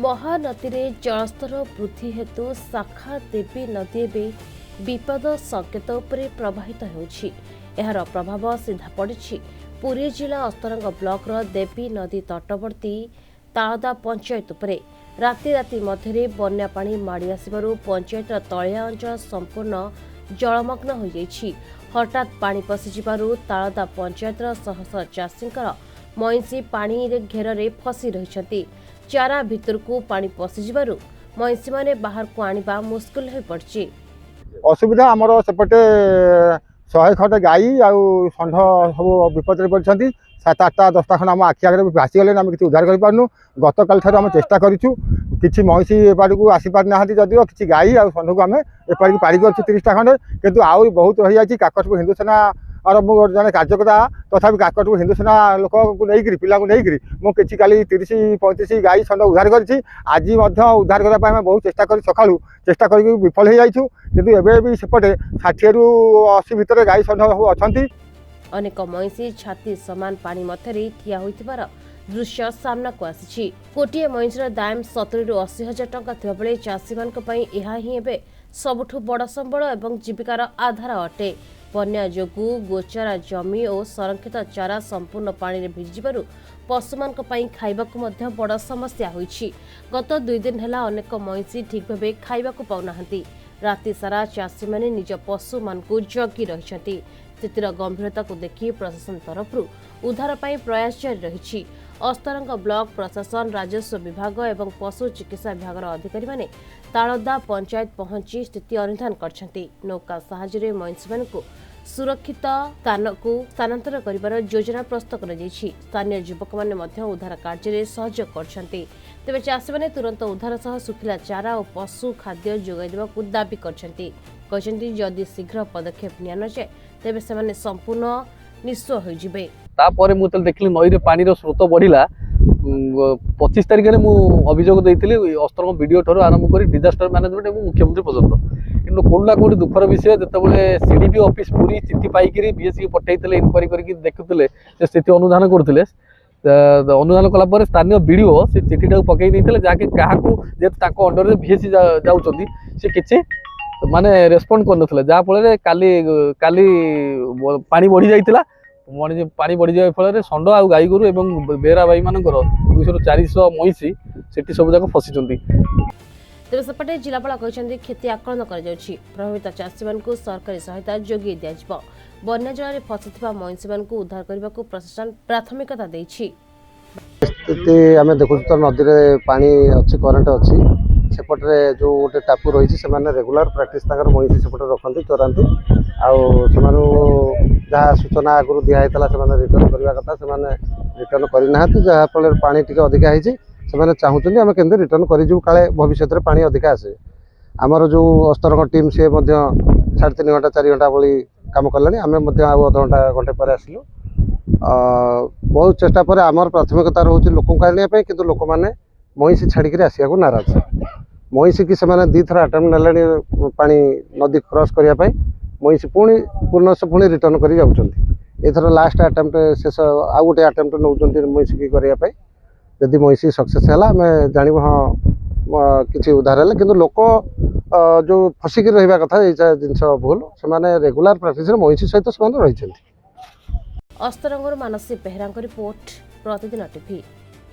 महानदी में जलस्तर वृद्धि हेतु शाखा देवी नदी भी विपद संकेत उपरे प्रवाहित होउछि। एहार प्रभाव सीधा पड़ी पुरी जिला अस्तरंग ब्लॉकर देवी नदी तटवर्ती तालदा पंचायत उपरे राति राति मध्य बन्या पानी माड़ी आसिबारु पंचायत तलिया अंचल संपूर्ण जलमग्न हो जाइछि। हठात पानी पशिजिबारु तालदा पंचायत शह शह चाषींकर मईंसी पानी घेर में फसी रहिछंती। चारा भितर को पानी पशिजिबारु मईंसी माने बाहर को आनिबा मुश्किल हो पड़छि। असुविधा आमर सेपटे 100 खंड गाई आउ षंढ सब विपद पड़ती। 7-8टा 10टा खंड आम आखि आगे भासीगले आम किसी उद्धार करूँ। गत काल आम चेष्टा करूँ किसी मईंसी एपाड़ को आसीपार ना जदिव कि गाई आउ षंढ को आम एपाड़ पारि कर 30टा खंडे कितु आउ बहुत रही जाए। काकटपुर हिंदू सेना और मुझे जन कार्यकर्ता तथा काकटपुर हिंदू सेना लोक नहीं पिला मुझे काली 30-35 गाई षंढ उद्धार कर आज उद्धार करने बहुत चेष्टा कर सका चेष्टा कर विफल हो जाइछु। किंतु एबे भी सेपटे 60 ରୁ 80 भितर गाई षंढ अच्छा। अनेक मईंसी छाती समान पानी मध्य ठिया होइतिबार दृश्य सामना को आसी। कोटिए मईंसीर दाम 70 ରୁ 80 हजार टंका थिबा बेले चाषी मानक पई एहा ही एबे सबुठु बड़ संबल एवं जीविकार आधार अटे। बन्या जोगु गोचारा जमी और संरक्षित चारा संपूर्ण पानी में भिजिबारु पशुमान खाइबाकु मध्य बड़ समस्या होइछि। गत 2 दिन हेला अनेक मईंसी ठीक भाबे खाइबाकु पाउनाहांती। राति सारा चाषी माने निज पशु मानकु जगी रहिछंती। स्थितिर गंभीरता को देखि प्रशासन तरफरु उद्धार पाई प्रयास जारी रहिछि। अस्तरंग ब्लॉक प्रशासन राजस्व विभाग एवं पशु चिकित्सा विभाग अधिकारी माने तालदा पंचायत पहुंची स्थिति अनुधान करछंती। नौका साहाय्य मईंसी मानकु सुरक्षित स्थान को स्थानांतर करिबार योजना प्रस्तुत कर स्थानीय युवक माने मध्य उद्धार कार्य में सहयोग करछंती। तेबे चाषी माने तुरंत उद्धार सह सुखिला चारा और पशु खाद्य जोगाई देबाकू दाबी करछंती। कहछंती जदि शीघ्र पदक्षेप निया न जाए तेबे सेमाने संपूर्ण निस्व हो जिबे। तापर मु देखली नई रे पानी रो स्रोत बढ़िला 25 तारिख में मु अभियोग देइथिली अस्तरंग वीडियो ठरो आरंभ करी डिजास्टर मैनेजमेंट एवं मुख्यमंत्री पर्यंत। किंतु कोडा कोडी दुखर विषय जेतेबेले सीडीपी ऑफिस पूरी स्थिति पाइकरी बीएससी पठाइथिले इंक्वायरी करके देखुथिले से स्थिति अनुधान करथिले। अनुधान कला पर स्थानीय वीडियो से चिठीटा पकई देइथिले जाके काहाकू जे ताको अंडर रे बीएससी जाउचंदी से किछि माने रेस्पोंड करनथिले। जा फल काली काली पानी बढ़ी जाइतिला। पानी बढ़ी जाए फल षंढ आ गाई गोरु एवं बेरा भाई मानकर 200-400 मईंसी सेठी सब जाक फसीचंती। तेज सेपटे जिलापाल कहते क्षति आकलन कर प्रभावित चाषी मान सरकारी सहायता जोगी दिज्व। बन्या जल में फसी मईंसी मान उद्धार करने को प्रशासन प्राथमिकता देछि। स्थिति आम देखु तो नदी में पानी अच्छी करेन्ट अच्छी सेपटे जो गोटे टापू रही से रेगुलर प्राक्टिस मईंसी सेपटे रखती चराती जहाँ सूचना आगुरी दिखाई रिटर्न करने कथा से रिटर्न करना जहाँफल पानी टी अधिका से चाहूँ आम के रिटर्न करूँ काले भविष्य में पानी अधिका आसे। आमर जो अस्तरंग टीम सी 3.5 घंटा 4 घंटा भाई कम कले आम अध घंटा घंटे पर आसलु। बहुत चेष्टा पर आमर प्राथमिकता रोचे लोक आने कि लोक मैंने मईंसी छाड़ी आसिया को नाराज। मईंसी की 2 थर आटेम्प्ट ने पानी नदी क्रॉस करने मईंसी पुणी पूर्ण से पुणी रिटर्न कर जाथर लास्ट आटेम्प्ट शेष आउ गोटे आटेम्प्ट नौ मईंसी की करने जदि मईंसी सक्सेस है आम जानव हाँ कि उद्धार है। कि लोक जो फसिक रहा कथा ये जिनस भूल से रेगुलर प्राक्टिस मईंसी सहित से रही। अस्तरंग मानसी बेहरा रिपोर्ट प्रतिदिन टीवी।